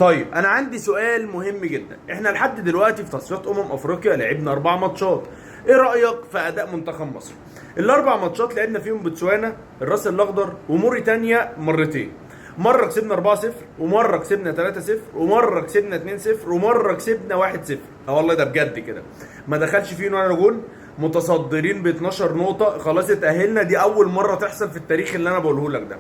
طيب انا عندي سؤال مهم جدا. احنا لحد دلوقتي في تصفيات افريقيا لعبنا 4 ماتشات. ايه رايك في اداء منتخب مصر؟ ال4 ماتشات لعبنا فيهم بوتسوانا، الراس الاخضر، وموريتانيا مرتين. مره كسبنا 4-0، ومره كسبنا 3-0، ومره كسبنا 2-0، ومره كسبنا 1-0. اه والله ده بجد كده. ما دخلش فينا ولا جون. متصدرين ب 12 نقطه، خلاص اتاهلنا. دي اول مره تحصل في التاريخ اللي انا بقوله لك ده.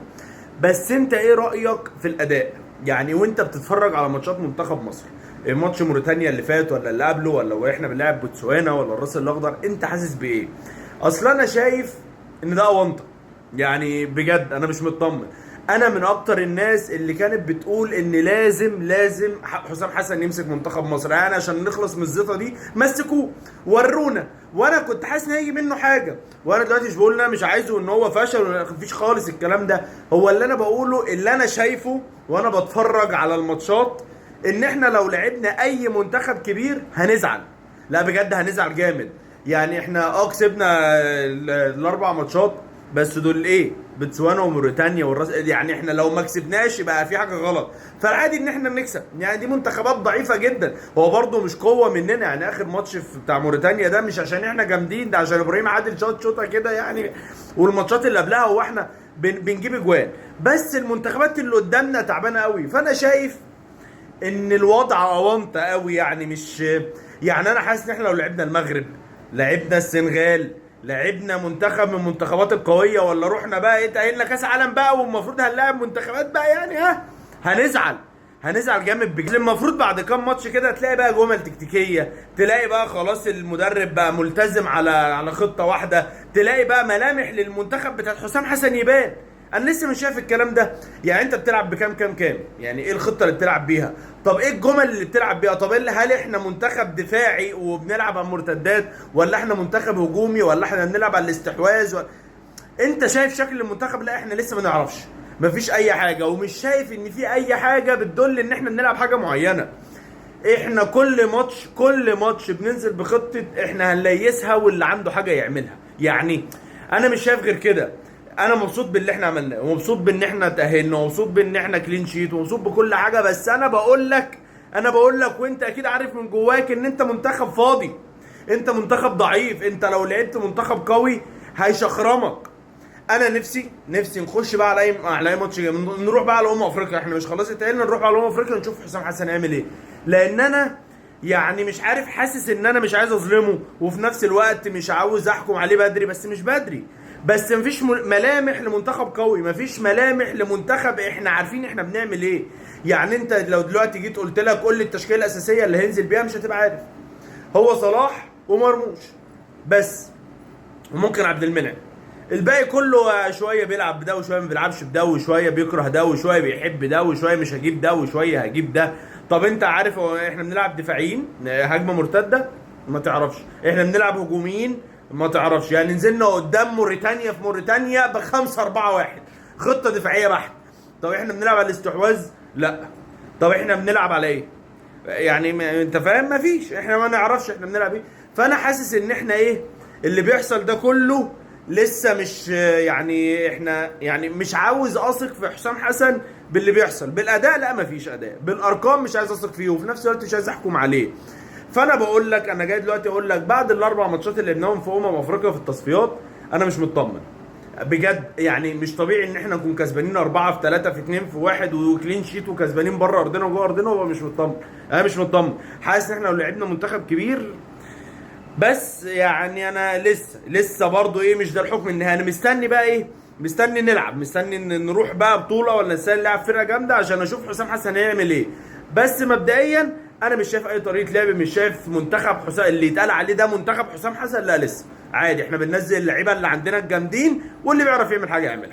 بس انت ايه رايك في الاداء؟ يعني وانت بتتفرج على ماتشات منتخب مصر، ماتش موريتانيا اللي فات ولا اللي قبله، ولا احنا بنلعب بوتسوانا ولا الراس الاخضر، انت حاسس بايه؟ اصل انا شايف ان ده اونطه. يعني بجد انا مش مطمن. انا من اكتر الناس اللي كانت بتقول ان لازم حسام حسن يمسك منتخب مصر، يعني عشان نخلص من الزيطه دي. مسكوه ورونا، وانا كنت حاسس ان هيجي منه حاجه. وانا دلوقتي مش بقول ان انا مش عايزه ان هو فشل، مفيش خالص الكلام ده. هو اللي انا بقوله اللي انا شايفه وانا بتفرج على الماتشات، ان احنا لو لعبنا اي منتخب كبير هنزعل. لا بجد هنزعل جامد. يعني احنا كسبنا ال4 ماتشات، بس دول ايه؟ بتسوانا وموريتانيا والراس. يعني احنا لو ما كسبناش يبقى في حاجه غلط. فالعادي ان احنا نكسب. يعني دي منتخبات ضعيفه جدا. هو برده مش قوه مننا. يعني اخر ماتش بتاع موريتانيا ده مش عشان احنا جامدين، ده عشان ابراهيم عادل شوطه كده يعني. والماتشات اللي قبلها هو احنا بنجيب اجوان. بس المنتخبات اللي قدامنا تعبانه قوي. فانا شايف ان الوضع اونطه قوي. يعني مش يعني انا حاسس ان احنا لو لعبنا المغرب، لعبنا السنغال، لعبنا منتخب من المنتخبات القويه، ولا رحنا بقى ايه تاهلنا كاس عالم بقى والمفروض هنلاعب منتخبات بقى، يعني هنزعل جامد بجد. المفروض بعد كام ماتش كده تلاقي بقى جمل تكتيكيه، تلاقي بقى خلاص المدرب بقى ملتزم على خطه واحده، تلاقي بقى ملامح للمنتخب بتاعت حسام حسن يبان. انا لسه مش شايف الكلام ده. يعني انت بتلعب بكام؟ يعني ايه الخطه اللي بتلعب بيها؟ طب ايه الجمل اللي بتلعب بيها؟ طب هل احنا منتخب دفاعي وبنلعب على المرتدات، ولا احنا منتخب هجومي، ولا احنا بنلعب على الاستحواذ انت شايف شكل المنتخب؟ لا احنا لسه ما نعرفش. مفيش اي حاجه، ومش شايف ان في اي حاجه بتدل ان احنا بنلعب حاجه معينه. احنا كل ماتش بننزل بخطه احنا هنليسها واللي عنده حاجه يعملها. يعني انا مش شايف غير كده. انا مبسوط باللي احنا عملناه، ومبسوط بان احنا تاهلنا، ومبسوط بان احنا كلين شيت، ومبسوط بكل حاجه. بس انا بقول لك وانت اكيد عارف من جواك ان انت منتخب فاضي. انت منتخب ضعيف. انت لو لعبت منتخب قوي هيشخرمك. انا نفسي نخش بقى على اي ماتش جاي. نروح بقى على افريقيا. احنا مش خلاص اتاهلنا، نروح على افريقيا نشوف حسام حسن هيعمل ايه. لان انا يعني مش عارف، حاسس ان انا مش عايز اظلمه، وفي نفس الوقت مش عاوز احكم عليه بدري. بس مش بدري. بس مفيش ملامح لمنتخب قوي، مفيش ملامح لمنتخب احنا عارفين احنا بنعمل ايه. يعني انت لو دلوقتي جيت قلت لك قول لي التشكيله الاساسيه اللي هينزل بيها، مش هتبقى عارف. هو صلاح ومرموش بس، وممكن عبد المنعم. الباقي كله شويه بيلعب بده، وشويه ما بيلعبش بده، وشويه بيكره ده، وشويه بيحب ده، وشويه مش هجيب ده، وشويه هجيب ده. طب انت عارف احنا بنلعب دفاعيين هجمه مرتده؟ ما تعرفش. احنا بنلعب هجوميين؟ ما تعرفش. يعني نزلنا قدام موريتانيا في موريتانيا ب5-4-1 خطه دفاعيه بحت. طب احنا بنلعب على الاستحواذ؟ لا. طب احنا بنلعب على ايه؟ يعني انت فاهم؟ مفيش. احنا ما نعرفش احنا بنلعب ايه. فانا حاسس ان احنا ايه اللي بيحصل ده كله لسه مش يعني احنا يعني مش عاوز اثق في حسام حسن باللي بيحصل. بالاداء لا مفيش اداء، بالارقام مش عايز اثق فيه، وفي نفس الوقت مش عايز احكم عليه. فانا بقول لك، انا جاي دلوقتي اقول لك بعد ال4 ماتشات اللي لعبناهم في افريقيا في التصفيات انا مش مطمن بجد. يعني مش طبيعي ان احنا نكون كسبانين 4 في 3 في 2 في 1 وكلين شيت، وكسبانين بره ارضنا وجوه ارضنا، وهو مش مطمن. انا مش مطمن. حاسس ان احنا لو لعبنا منتخب كبير، بس يعني انا لسه برضو ايه، مش ده الحكم النهائي. انا مستني بقى ايه، مستني نلعب، مستني نروح بقى بطوله، ولا نستني نلعب فرقه جامده عشان اشوف حسام حسن هيعمل ايه. بس مبدئيا انا مش شايف اي طريقه لعب، مش شايف منتخب حسام اللي يتقال عليه ده منتخب حسام حسن. لا لسه عادي. احنا بننزل اللعيبه اللي عندنا الجامدين، واللي بيعرف يعمل حاجه يعملها.